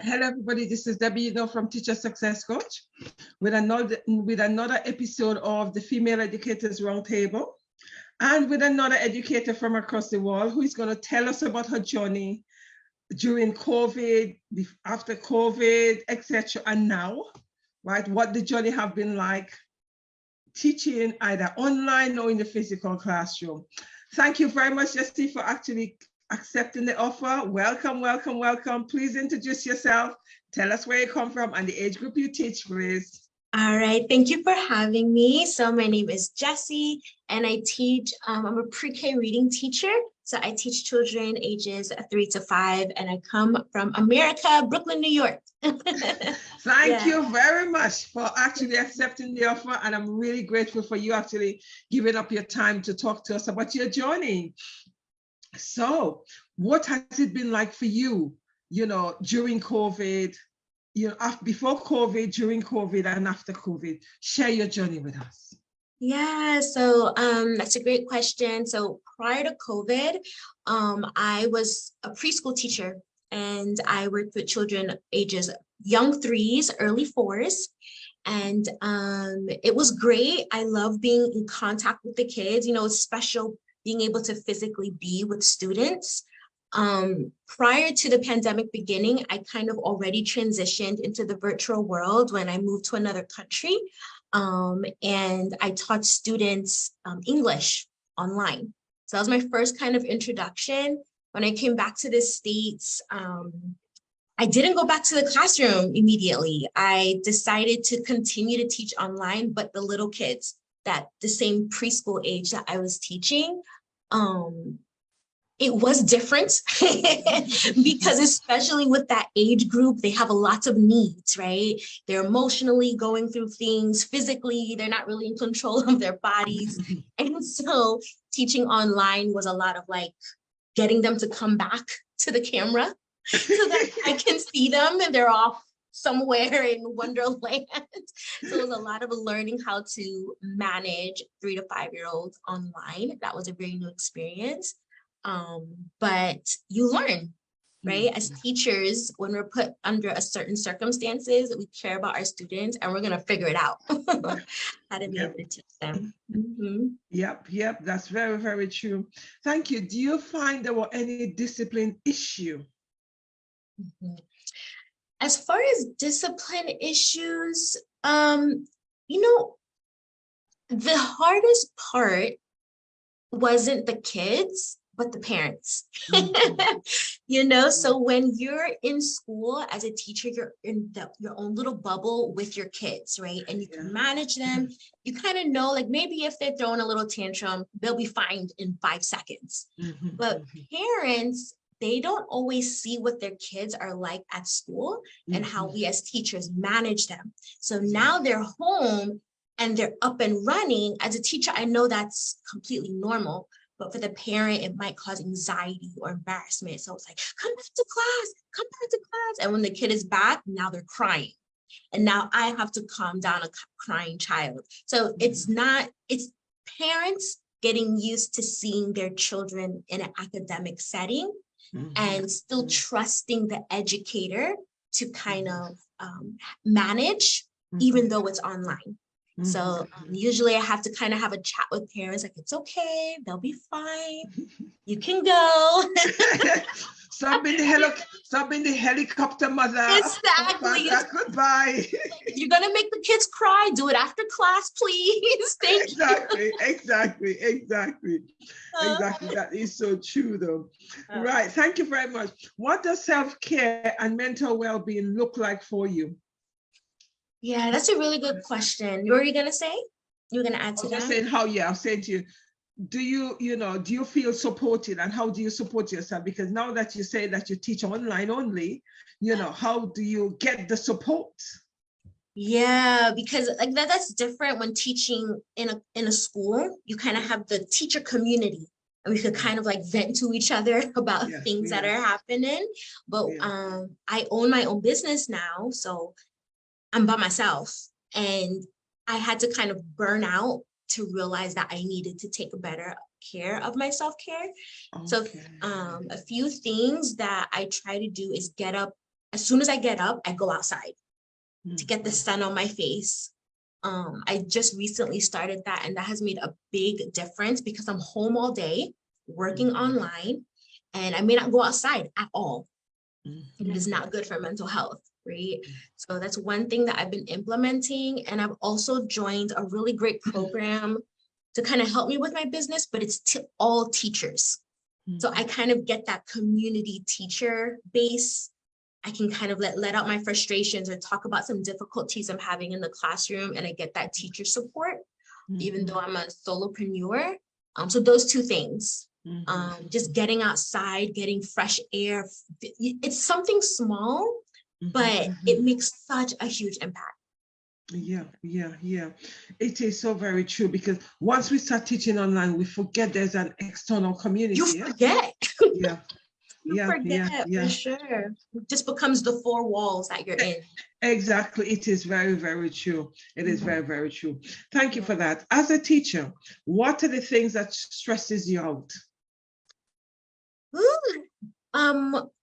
Hello, everybody. This is Debbie, from Teacher Success Coach, with another episode of the Female Educators Roundtable, and with another educator from across the world who is going to tell us about her journey during COVID, after COVID, etc., and now, right? What the journey have been like teaching either online or in the physical classroom. Thank you very much, Jessie, for actually accepting the offer. Welcome, welcome, welcome. Please introduce yourself. Tell us where you come from and the age group you teach, please. All right, thank you for having me. So my name is Jessie and I teach, I'm a pre-K reading teacher. So I teach children ages 3 to 5 and I come from America, Brooklyn, New York. Thank you very much for actually accepting the offer. And I'm really grateful for you actually giving up your time to talk to us about your journey. So what has it been like for you, during COVID, before COVID, during COVID, and after COVID? Share your journey with us. Yeah, so that's a great question. So prior to COVID, I was a preschool teacher and I worked with children ages young 3s, early 4s. And it was great. I love being in contact with the kids. It's special being able to physically be with students. Prior to the pandemic beginning, I kind of already transitioned into the virtual world when I moved to another country. And I taught students English online. So that was my first kind of introduction. When I came back to the States, I didn't go back to the classroom immediately. I decided to continue to teach online, but the little kids, that the same preschool age that I was teaching, it was different because especially with that age group, they have a lot of needs, right? They're emotionally going through things, physically, they're not really in control of their bodies. And so teaching online was a lot of like getting them to come back to the camera so that I can see them and they're off somewhere in Wonderland. So it was a lot of learning how to manage 3 to 5-year-olds online. That was a very new experience. But you learn, right? As teachers, when we're put under a certain circumstances, we care about our students and we're going to figure it out how to be able to teach them. Yep. That's very, very true. Thank you. Do you find there were any discipline issue? As far as discipline issues, the hardest part wasn't the kids, but the parents. So when you're in school as a teacher, you're in your own little bubble with your kids, right? And you can manage them. You kind of know, like maybe if they're throwing a little tantrum, they'll be fine in 5 seconds. But parents, they don't always see what their kids are like at school and how we as teachers manage them. So now they're home and they're up and running. As a teacher, I know that's completely normal, but for the parent, it might cause anxiety or embarrassment. So it's like, come back to class. And when the kid is back, now they're crying. And now I have to calm down a crying child. So it's parents getting used to seeing their children in an academic setting and still trusting the educator to kind of manage, even though it's online. So usually I have to kind of have a chat with parents, like, it's okay, they'll be fine, you can go. Stop in the helicopter, mother. Exactly. Goodbye. If you're gonna make the kids cry, do it after class, please. Thank you. Exactly. That is so true, though. Right. Thank you very much. What does self-care and mental well-being look like for you? Yeah, that's a really good question. What were you gonna say? You were gonna add to that? I'm saying to you, do you feel supported, and how do you support yourself? Because now that you say that you teach online only, how do you get the support? Yeah, because like that's different when teaching in a school. You kind of have the teacher community and we could kind of like vent to each other about things that are happening. But I own my own business now, so I'm by myself, and I had to kind of burn out to realize that I needed to take better care of my self-care. So a few things that I try to do is get up as soon as I get up, I go outside to get the sun on my face. I just recently started that, and that has made a big difference because I'm home all day working online, and I may not go outside at all. And it is not good for mental health, right? So that's one thing that I've been implementing. And I've also joined a really great program to kind of help me with my business, but it's to all teachers. So I kind of get that community teacher base. I can kind of let out my frustrations or talk about some difficulties I'm having in the classroom, and I get that teacher support, even though I'm a solopreneur. So those two things, just getting outside, getting fresh air. It's something small, but it makes such a huge impact. Yeah. It is so very true, because once we start teaching online, we forget there's an external community. You forget. Yeah. For sure. It just becomes the four walls that you're in. Exactly. It is very, very true. It is very, very true. Thank you for that. As a teacher, what are the things that stresses you out?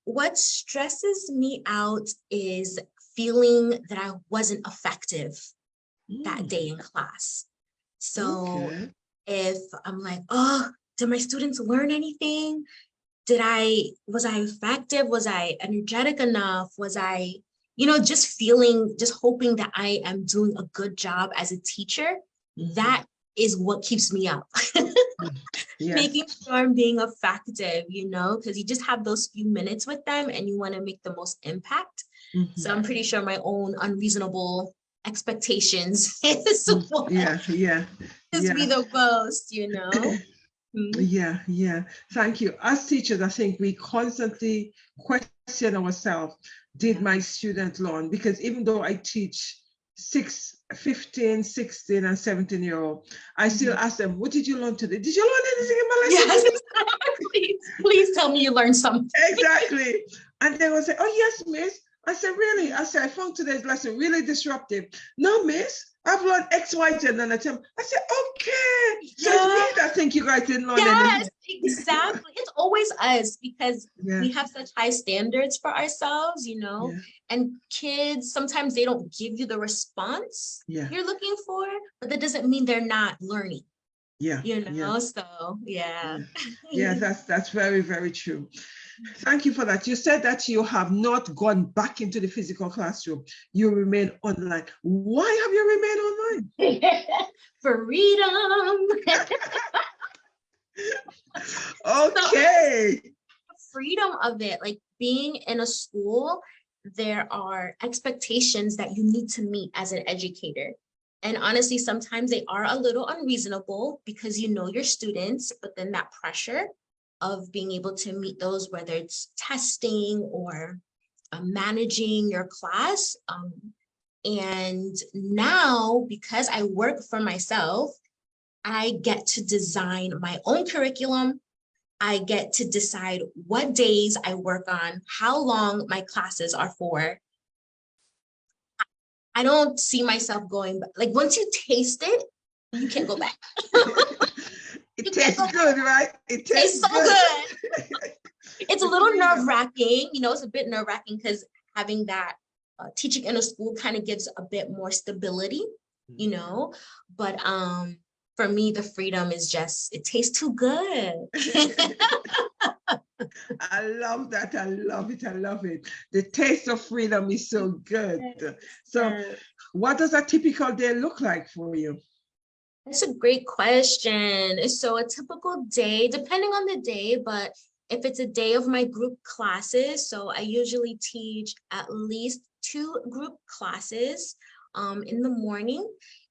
What stresses me out is feeling that I wasn't effective that day in class. So if I'm like, oh, did my students learn anything? Was I effective? Was I energetic enough? Was I, just hoping that I am doing a good job as a teacher? That is what keeps me up. Making sure I'm being effective, because you just have those few minutes with them and you want to make the most impact. So I'm pretty sure my own unreasonable expectations is what be the most, Yeah. Thank you. As teachers, I think we constantly question ourselves. Did my student learn? Because even though I teach 15, 16, and 17-year-old, I still ask them, what did you learn today? Did you learn anything in my lesson? Yes, exactly. Please tell me you learned something. Exactly. And they will say, oh, yes, miss. I said, really? I said, I found today's lesson really disruptive. No, miss, I've learned X, Y, Z. And I said, okay. So it's me that think you guys didn't learn anything. Yes, exactly. It's always us, because we have such high standards for ourselves, and kids, sometimes they don't give you the response you're looking for, but that doesn't mean they're not learning. So that's very, very true. Thank you for that. You said that you have not gone back into the physical classroom. You remain online. Why have you remained online? Freedom. Okay. So, freedom of it, like being in a school, there are expectations that you need to meet as an educator. And honestly, sometimes they are a little unreasonable because you know your students, but then that pressure of being able to meet those, whether it's testing or managing your class. And now, because I work for myself, I get to design my own curriculum. I get to decide what days I work on, how long my classes are for. I don't see myself going back. Like, once you taste it, you can't go back. It tastes good, right? It tastes so good. It's a little nerve-wracking. It's a bit nerve-wracking because having that teaching in a school kind of gives a bit more stability, But for me, the freedom is just, it tastes too good. I love that. I love it. The taste of freedom is so good. So what does a typical day look like for you? That's a great question. So a typical day, depending on the day, but if it's a day of my group classes, so I usually teach at least 2 group classes in the morning.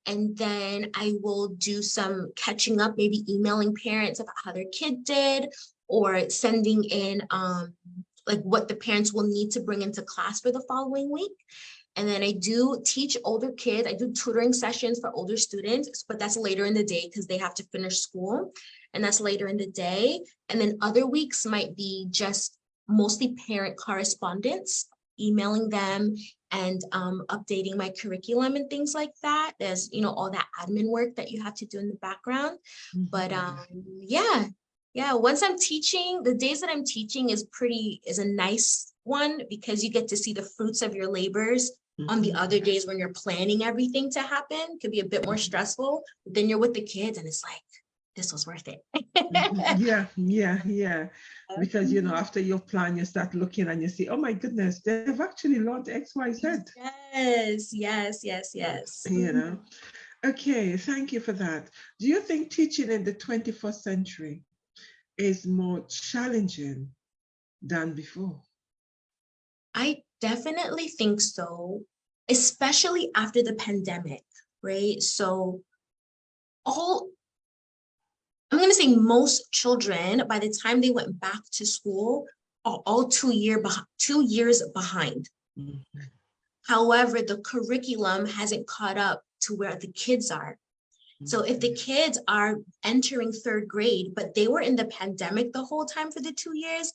And then I will do some catching up, maybe emailing parents about how their kid did, or sending in like what the parents will need to bring into class for the following week. And then I do teach older kids. I do tutoring sessions for older students, but that's later in the day because they have to finish school, and that's later in the day. And then other weeks might be just mostly parent correspondence, emailing them and updating my curriculum and things like that. There's, all that admin work that you have to do in the background. But Yeah, once I'm teaching, the days that I'm teaching is a nice one because you get to see the fruits of your labors. On the other days when you're planning everything to happen, could be a bit more stressful. But then you're with the kids and it's like, this was worth it. Yeah. Because, after your plan, you start looking and you see, oh my goodness, they've actually learned X, Y, Z. Yes. Okay, thank you for that. Do you think teaching in the 21st century is more challenging than before? I definitely think so, especially after the pandemic, right? So I'm going to say most children, by the time they went back to school, are all 2 years behind. Mm-hmm. However, the curriculum hasn't caught up to where the kids are. So if the kids are entering third grade, but they were in the pandemic the whole time for the 2 years,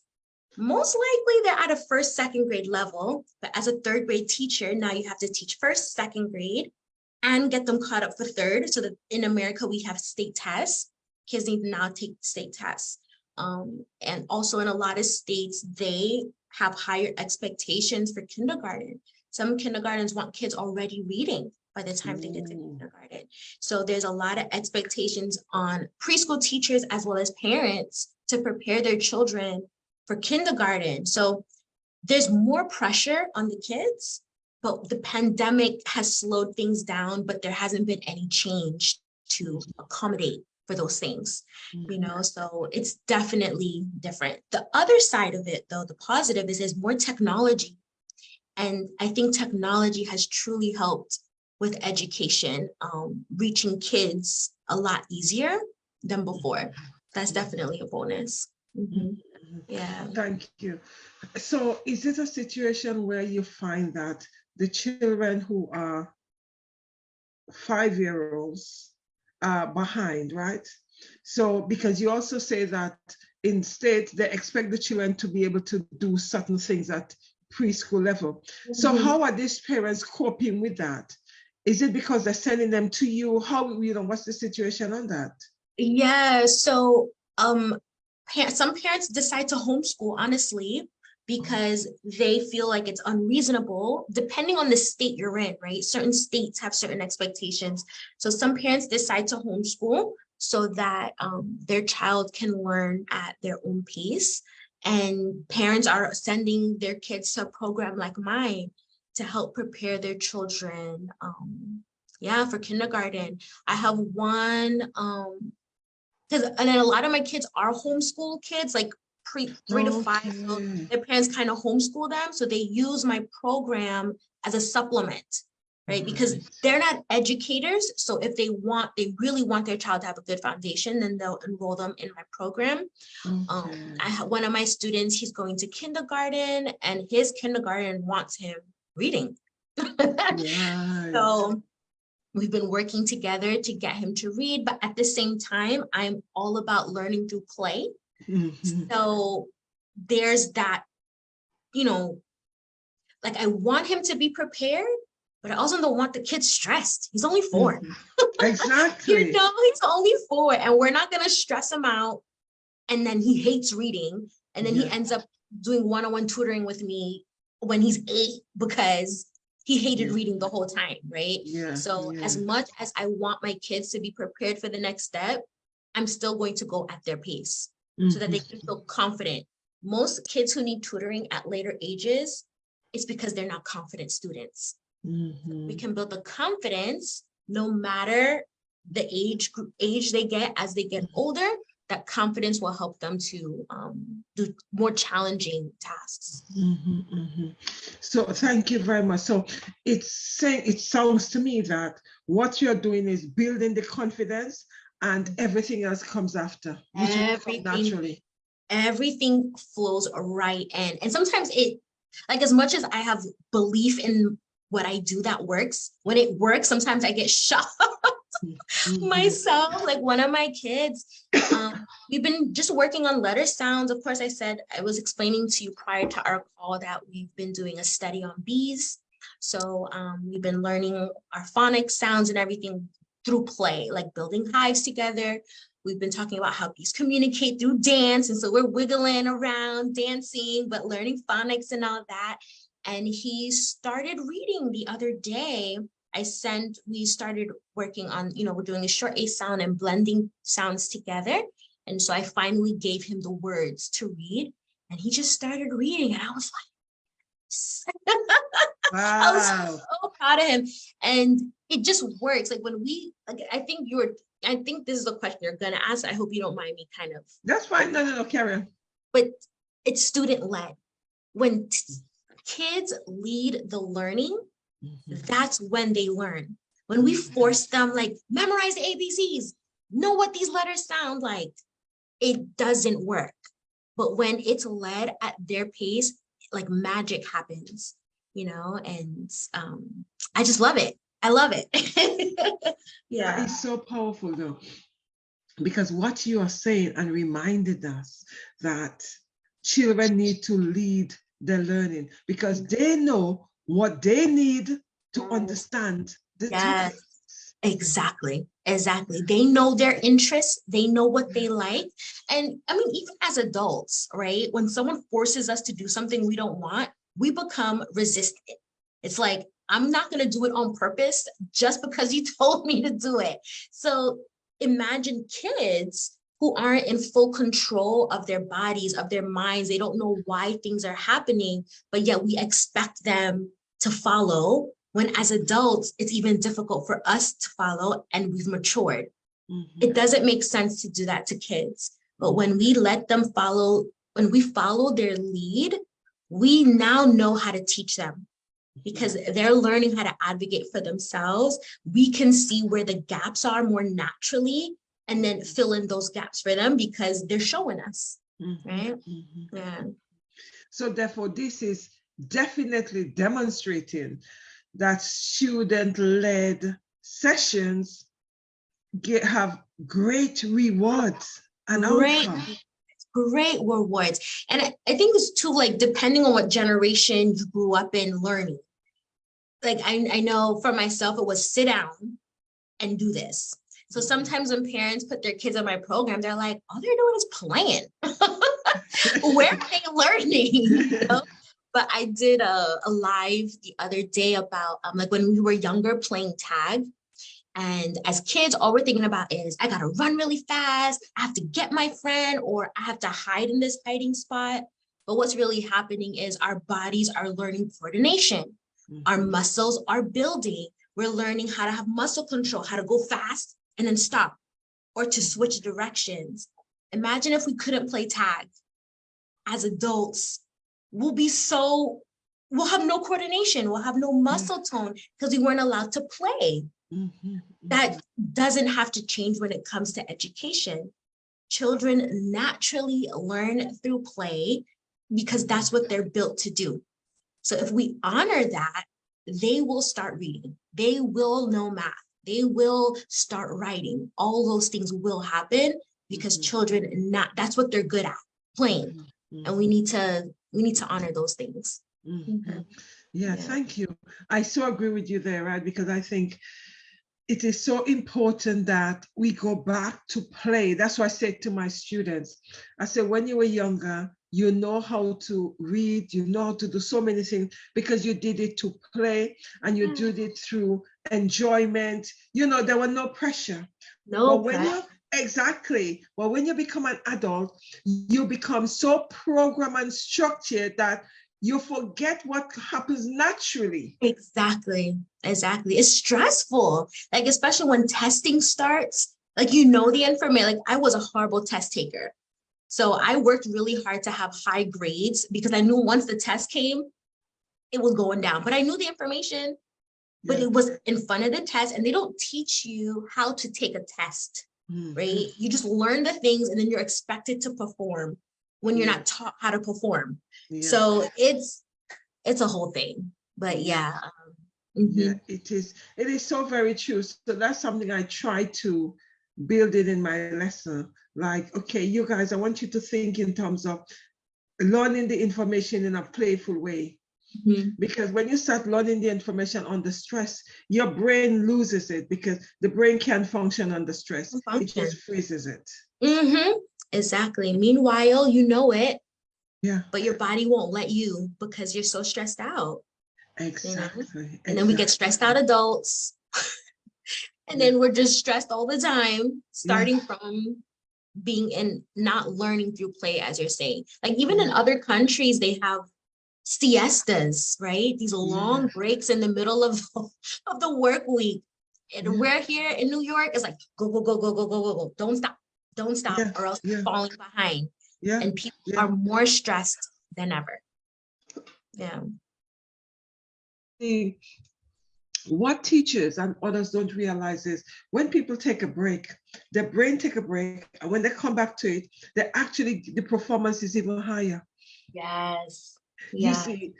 most likely they're at a first, second grade level. But as a third grade teacher, now you have to teach first, second grade and get them caught up for third. So that in America, we have state tests. Kids need to now take state tests. And also in a lot of states, they have higher expectations for kindergarten. Some kindergartens want kids already reading by the time they get to kindergarten. So there's a lot of expectations on preschool teachers as well as parents to prepare their children for kindergarten. So there's more pressure on the kids, but the pandemic has slowed things down, but there hasn't been any change to accommodate for those things, so it's definitely different. The other side of it, though, the positive is there's more technology. And I think technology has truly helped with education, reaching kids a lot easier than before. That's definitely a bonus. Yeah. Thank you. So is it a situation where you find that the children who are 5-year-olds are behind, right? So because you also say that in states, they expect the children to be able to do certain things at preschool level. So how are these parents coping with that? Is it because they're sending them to you? How, what's the situation on that? Yeah, so some parents decide to homeschool, honestly, because they feel like it's unreasonable, depending on the state you're in, right? Certain states have certain expectations. So some parents decide to homeschool so that their child can learn at their own pace. And parents are sending their kids to a program like mine to help prepare their children, for kindergarten. I have one, and then a lot of my kids are homeschool kids, like 3 to 5. So their parents kind of homeschool them. So they use my program as a supplement, right? Because they're not educators. So if they really want their child to have a good foundation, then they'll enroll them in my program. I have one of my students, he's going to kindergarten and his kindergarten wants him reading. So we've been working together to get him to read, but at the same time, I'm all about learning through play. So there's that, like I want him to be prepared, but I also don't want the kid stressed. He's only 4. Exactly. He's only 4 and we're not going to stress him out. And then he hates reading. And then he ends up doing one-on-one tutoring with me when he's 8 because he hated reading the whole time, right? So as much as I want my kids to be prepared for the next step, I'm still going to go at their pace so that they can feel confident. Most kids who need tutoring at later ages, it's because they're not confident students. We can build the confidence no matter the age they get as they get older. That confidence will help them to do more challenging tasks. So thank you very much. So it sounds to me that what you're doing is building the confidence and everything else comes after, which will come naturally. Everything flows right in. And sometimes like as much as I have belief in what I do that works, when it works, sometimes I get shocked. Myself, like one of my kids, we've been just working on letter sounds. Of course, I was explaining to you prior to our call that we've been doing a study on bees. So we've been learning our phonics sounds and everything through play, like building hives together. We've been talking about how bees communicate through dance. And so we're wiggling around, dancing, but learning phonics and all that. And he started reading the other day. We started working on, we're doing a short A sound and blending sounds together. And so I finally gave him the words to read, and he just started reading. And I was like, wow. I was so proud of him. And it just works. Like I think this is a question you're gonna ask. I hope you don't mind me kind of. That's fine. No, carry on. But it's student-led. When kids lead the learning, that's when they learn. When we force them, like, memorize the ABCs, know what these letters sound like, it doesn't work. But when it's led at their pace, like magic happens, and I just love it. I love it. Yeah. It's so powerful though, because what you are saying and reminded us that children need to lead their learning because they know what they need to understand the yes. Exactly. They know their interests. They know what they like. And I mean, even as adults, right? When someone forces us to do something we don't want, we become resistant. It's like, I'm not going to do it on purpose just because you told me to do it. So imagine kids who aren't in full control of their bodies, of their minds. They don't know why things are happening, but yet we expect them to follow, when as adults, it's even difficult for us to follow, and we've matured. It doesn't make sense to do that to kids. But when we let them follow, when we follow their lead, we now know how to teach them because they're learning how to advocate for themselves. We can see where the gaps are more naturally and then fill in those gaps for them because they're showing us, right? Yeah. So therefore, this is definitely demonstrating that student-led sessions have great rewards and outcomes. Great rewards. And I think it's too, like, depending on what generation you grew up in learning. Like, I know for myself, it was sit down and do this. So sometimes when parents put their kids on my program, they're like, all they're doing is playing. Where are they learning? But I did a live the other day about like when we were younger playing tag. And as kids, all we're thinking about is, I got to run really fast. I have to get my friend, or I have to hide in this hiding spot. But what's really happening is our bodies are learning coordination. Our muscles are building. We're learning how to have muscle control, how to go fast and then stop, or to switch directions. Imagine if we couldn't play tag. As adults, we'll have no coordination. We'll have no muscle tone because we weren't allowed to play. That doesn't have to change when it comes to education. Children naturally learn through play because that's what they're built to do. So if we honor that, they will start reading. They will know math. They will start writing. All those things will happen because children, that's what they're good at, playing. And we need to honor those things. Yeah, thank you. I so agree with you there, right? Because I think it is so important that we go back to play. That's what I said to my students. I said, when you were younger, you know how to read, you know how to do so many things because you did it to play and you did it through enjoyment. There was no pressure. No pressure. Exactly. Well, when you become an adult, you become so programmed and structured that you forget what happens naturally. Exactly. It's stressful. Like, especially when testing starts, like, the information. Like, I was a horrible test taker. So I worked really hard to have high grades because I knew once the test came, it was going down. But I knew the information, but it was in front of the test, and they don't teach you how to take a test, right? You just learn the things and then you're expected to perform when you're not taught how to perform. So it's a whole thing, but yeah. Yeah, it is so very true. So that's something I try to build it in my lesson. Like, okay, you guys, I want you to think in terms of learning the information in a playful way. Because when you start learning the information under stress, your brain loses it because the brain can't function under stress. It just freezes it. Exactly. Meanwhile, you know it, Yeah, but your body won't let you because you're so stressed out, you know? exactly. And then we get stressed out adults, and Yeah, then we're just stressed all the time, yeah, starting from being in not learning through play, as you're saying. Like even in yeah, other countries, they have siestas, right? These long yeah, breaks in the middle of of the work week. And yeah, we're here in New York, it's like go, go, go, go, go, go, go, go. Don't stop, yeah, or else you're yeah, falling behind. yeah, And people yeah. are more stressed than ever. Yeah. See, what teachers and others don't realize is when people take a break, their brain take a break, and when they come back to it, they actually the performance is even higher. Yes. You Yeah. see,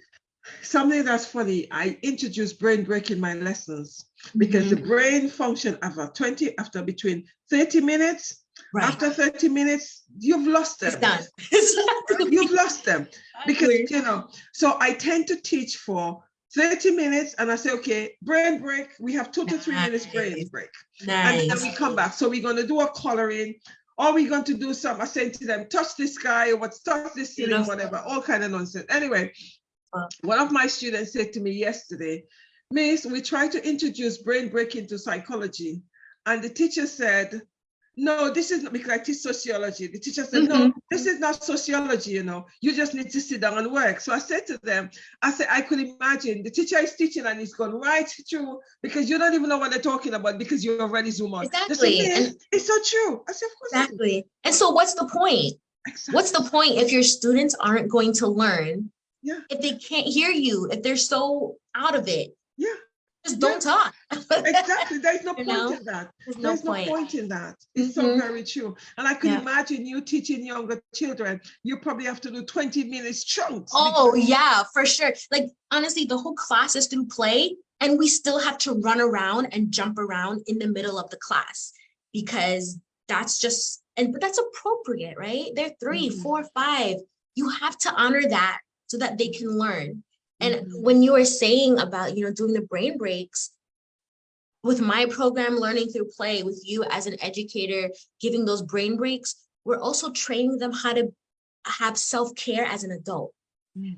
something that's funny, I introduce brain break in my lessons because the Mhm. brain function after between 30 minutes, Right. after 30 minutes, you've lost It's them. done. Right? You've lost them because, Exactly. so I tend to teach for 30 minutes and I say, okay, brain break. We have 2 to 3 minutes brain Nice. break. And then Nice. we come back. So we're going to do a coloring, or we're going to do some, I say to them, touch the sky or what's touch the ceiling, Beautiful. whatever, all kind of nonsense. Anyway, one of my students said to me yesterday, Miss, we try to introduce brain break into psychology. And the teacher said, no, this is not, because I teach sociology. The teacher said, no, Mhm. this is not sociology, you just need to sit down and work. So I said to them, I said, I could imagine the teacher is teaching and he's gone right through because you don't even know what they're talking about because you already zoom on. They said, Exactly. Miss, And it's so true. I said, of course it is. exactly. And so what's the point? What's the Exactly. point if your students aren't going to learn, Yeah, if they can't hear you, if they're so out of it? yeah, Just yeah. don't talk. Exactly. There's no You point know, in that. there's no There's no point. point in that. It's so Hmm. very true. And I could Yeah. imagine you teaching younger children, you probably have to do 20 minutes chunks Oh, because, yeah, for sure. Like, honestly, the whole class is through play, and we still have to run around and jump around in the middle of the class because that's just, but that's appropriate, right? They're 3, Mhm, 4, 5. You have to honor that so that they can learn. And mhm, when you were saying about, doing the brain breaks, with my program, Learning Through Play, with you as an educator, giving those brain breaks, we're also training them how to have self-care as an adult.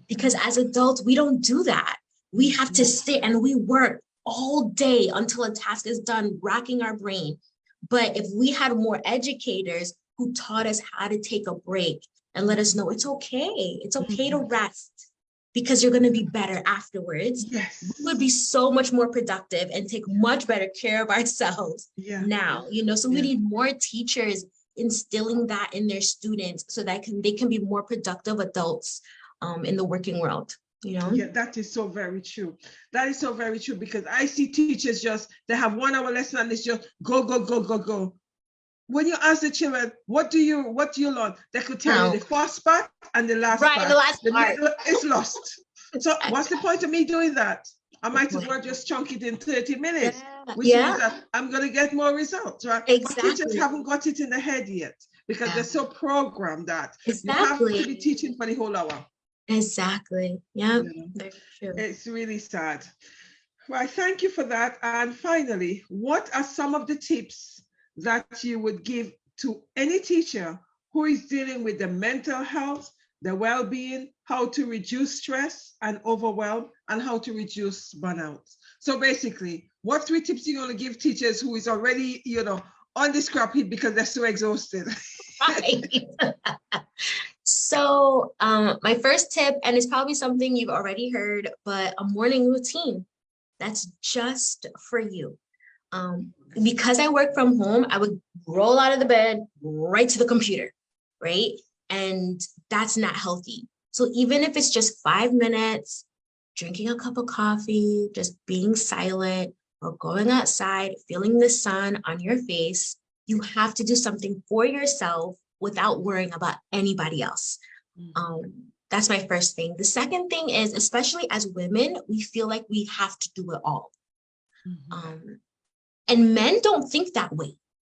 Because mhm, as adults, we don't do that. We have to mhm. sit and we work all day until a task is done, racking our brain. But if we had more educators who taught us how to take a break and let us know it's okay to Mhm. rest because you're going to be better afterwards, we would be Yes. so much more productive and take Yeah. much better care of ourselves Yeah. now, so we Yeah. need more teachers instilling that in their students so that they can be more productive adults in the working world. Yeah, that is so very true. That is so very true because I see teachers they have 1 hour lesson and it's just go, go, go, go, go. When you ask the children, what do you learn? They could tell you No, the first part and the last right, the part. last The part. middle is lost. So what's the point of me doing that? I The might as point. well just chunk it in 30 minutes, Yeah, which means yeah, that I'm going to get more results, right? But teachers exactly. haven't got it in the head yet because they're Yeah, so programmed that you have to be exactly. teaching for the whole hour. Exactly. Yeah, You know, very true. it's really sad. Right, thank you for that. And finally, what are some of the tips that you would give to any teacher who is dealing with the mental health, the well-being, how to reduce stress and overwhelm, and how to reduce burnout? So basically, what 3 tips are you going to give teachers who is already, on the scrap heap because they're so exhausted? Right. So, my first tip, and it's probably something you've already heard, but a morning routine that's just for you. Because I work from home, I would roll out of the bed right to the computer, right? And that's not healthy. So even if it's just 5 minutes, drinking a cup of coffee, just being silent, or going outside, feeling the sun on your face, you have to do something for yourself without worrying about anybody else. That's my first thing. The second thing is, especially as women, we feel like we have to do it all. Mhm. Um, and men don't think that way,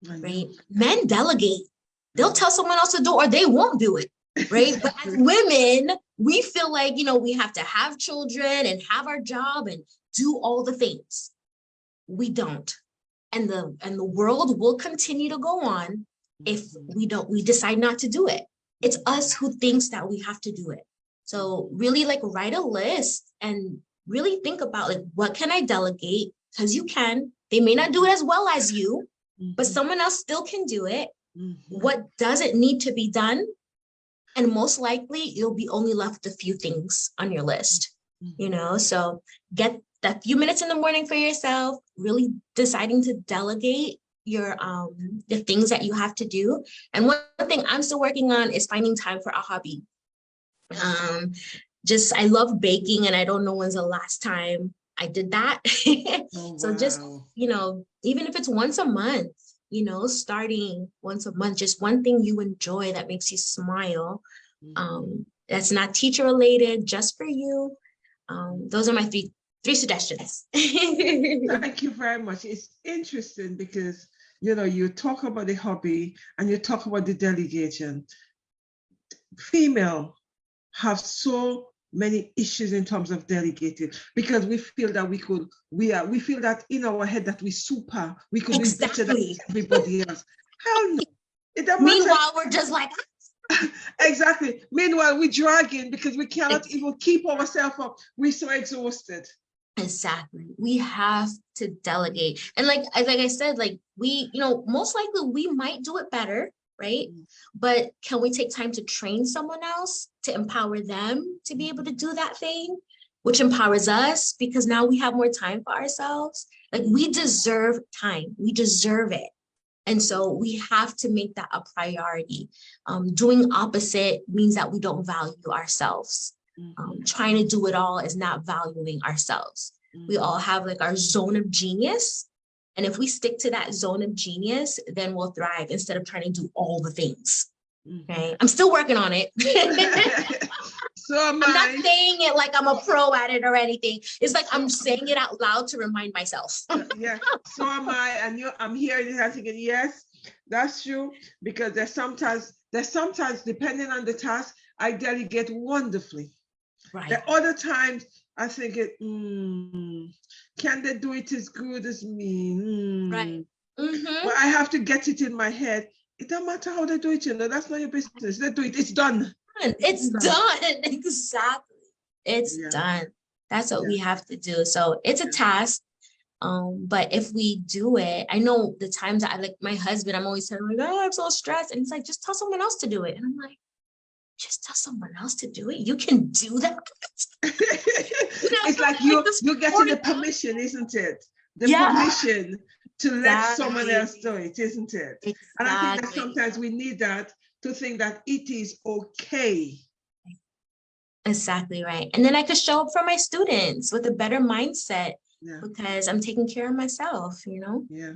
I right? know. Men delegate. I They'll know. tell someone else to do or they won't do it, right? But as Exactly. women, we feel like, we have to have children and have our job and do all the things. We don't. And the world will continue to go on if we decide not to do it. It's us who thinks that we have to do it. So really like write a list and really think about like, what can I delegate? Because you can. They may not do it as well as you, but someone else still can do it. What doesn't need to be done? And most likely you'll be only left with a few things on your list, you know? So get that few minutes in the morning for yourself, really deciding to delegate your the things that you have to do. And one thing I'm still working on is finding time for a hobby. I love baking, and I don't know when's the last time I did that. So just, you know, even if it's once a month, you know, starting once a month, just one thing you enjoy that makes you smile. That's not teacher related, just for you. Those are my three suggestions. Thank you very much. It's interesting because, you know, you talk about the hobby and you talk about the delegation. Female have so many issues in terms of delegating because we feel that we feel that in our head that we could be better than everybody else. Hell no. Meanwhile, we're just like exactly. Meanwhile, we're dragging because we cannot even keep ourselves up. We're so exhausted. Exactly. We have to delegate. And like I said, like we, you know, most likely we might do it better, right? But can we take time to train someone else to empower them to be able to do that thing, which empowers us because now we have more time for ourselves. Like we deserve time. We deserve it. And so we have to make that a priority. Doing opposite means that we don't value ourselves. Trying to do it all is not valuing ourselves. We all have like our zone of genius. And if we stick to that zone of genius, then we'll thrive instead of trying to do all the things. Okay. I'm still working on it. I'm not saying it like I'm a pro at it or anything. It's like I'm saying it out loud to remind myself. Yeah, so am I. And I'm hearing it and thinking, yes, that's true. Because there's sometimes depending on the task, I delegate wonderfully. Right. The other times I think can they do it as good as me? Right. But I have to get it in my head. It don't matter how they do it, you know, that's not your business. They do it, it's done. It's done. Exactly. It's done. That's what we have to do. So it's a task. But if we do it, I know the times I like my husband, I'm always saying like, oh, I'm so stressed. And he's like, just tell someone else to do it. And I'm like, just tell someone else to do it. You can do that. It's like you're getting the permission, isn't it? The permission to let someone else do it, isn't it? Exactly. And I think that sometimes we need that to think that it is okay. Exactly right. And then I could show up for my students with a better mindset because I'm taking care of myself, you know? Yeah.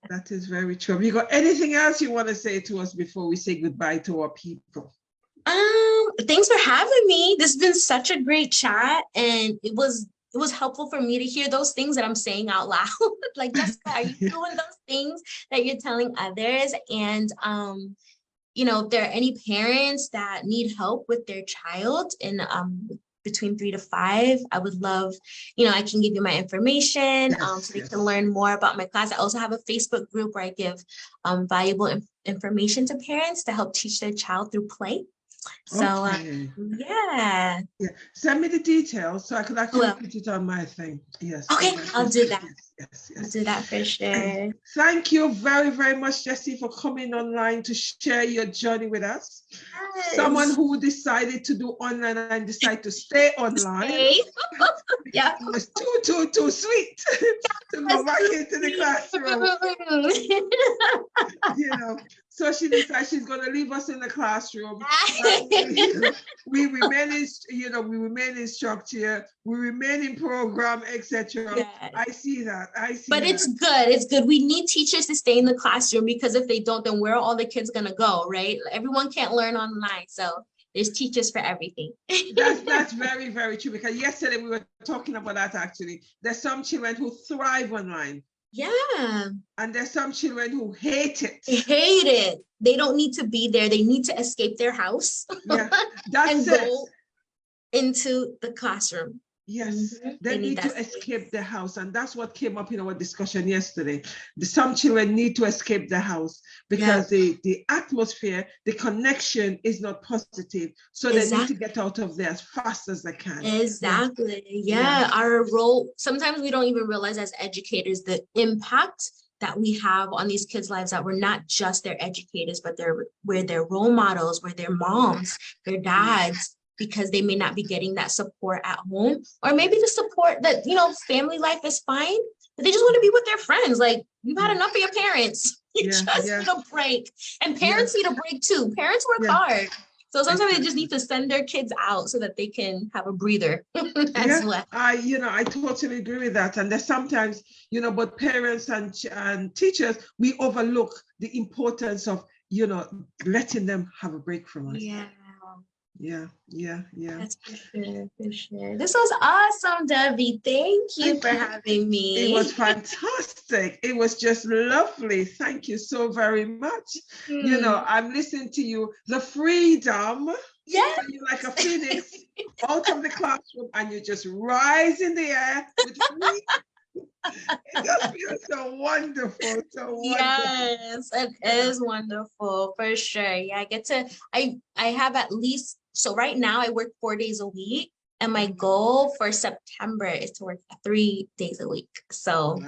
That is very true. Have you got anything else you want to say to us before we say goodbye to our people? Thanks for having me. This has been such a great chat, and it was helpful for me to hear those things that I'm saying out loud. Like, Jessica, are you doing those things that you're telling others? And you know, if there are any parents that need help with their child in between 3 to 5, I would love, you know, I can give you my information so they can learn more about my class. I also have a Facebook group where I give valuable information to parents to help teach their child through play. So yeah. Send me the details so I could actually put it on my thing. Yes. Okay, I'll do that. Yes. I'll do that for sure. Thank you very, very much, Jessie, for coming online to share your journey with us. Yes. Someone who decided to do online and decided to stay online. Yeah. It was too sweet to go back into the classroom. You know, so she decided she's going to leave us in the classroom. We remain in structure, we remain in program, etc. Yeah. I see that. But it's good. It's good. We need teachers to stay in the classroom because if they don't, then where are all the kids going to go, right? Everyone can't learn online. So there's teachers for everything. That's very, very true. Because yesterday we were talking about that actually. There's some children who thrive online. Yeah. And there's some children who hate it. They hate it. They don't need to be there. They need to escape their house. Yeah, that's and go into the classroom. Yes, they They need need to that space. escape the house. And that's what came up in our discussion yesterday. Some children need to escape the house because the atmosphere, the connection is not positive. So they need to get out of there as fast as they can. Exactly. Yeah. Our role, sometimes we don't even realize as educators the impact that we have on these kids' lives, that we're not just their educators, but we're their role models, we're their moms, their dads, because they may not be getting that support at home, or maybe the support that, family life is fine, but they just want to be with their friends. Like, you've had enough of your parents. You just need a break. And parents need a break too. Parents work hard. So sometimes they just need to send their kids out so that they can have a breather as well. I totally agree with that. And there's sometimes, both parents and teachers, we overlook the importance of, letting them have a break from us. Yeah. That's for sure. This was awesome, Debbie. Thank you for having me. It was fantastic. It was just lovely. Thank you so very much. I'm listening to you. The freedom. Yeah. You're like a phoenix out of the classroom, and you just rise in the air with freedom. It just feels so wonderful. Yes, it is wonderful for sure. Yeah, I have at least, so right now I work 4 days a week, and my goal for September is to work 3 days a week. So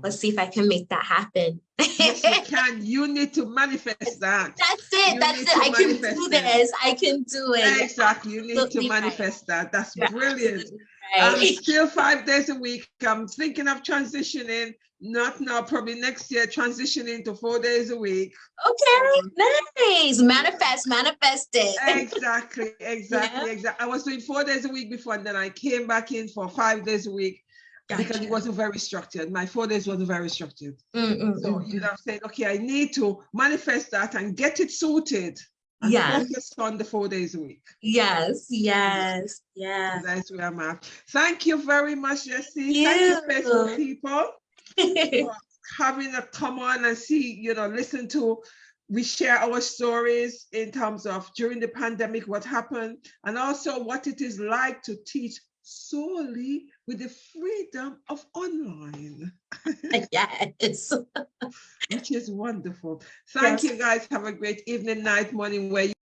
let's see if I can make that happen. Yes, you can. You need to manifest that. That's it. I can do this. I can do it. Exactly. You need to manifest that. That's brilliant. I'm still 5 days a week. I'm thinking of transitioning, not now, probably next year, transitioning to 4 days a week. Okay, nice. Manifest it. Exactly. I was doing 4 days a week before, and then I came back in for 5 days a week because it wasn't very structured. My 4 days wasn't very structured. So I'm saying, okay, I need to manifest that and get it sorted. And focus on the 4 days a week. Yes. That's where I'm at. Thank you very much, Jessie. Thank you, Facebook people, for having to come on and see, listen to, we share our stories in terms of during the pandemic, what happened, and also what it is like to teach solely with the freedom of online. Yes. Which is wonderful. Thank you guys. Have a great evening, night, morning, where you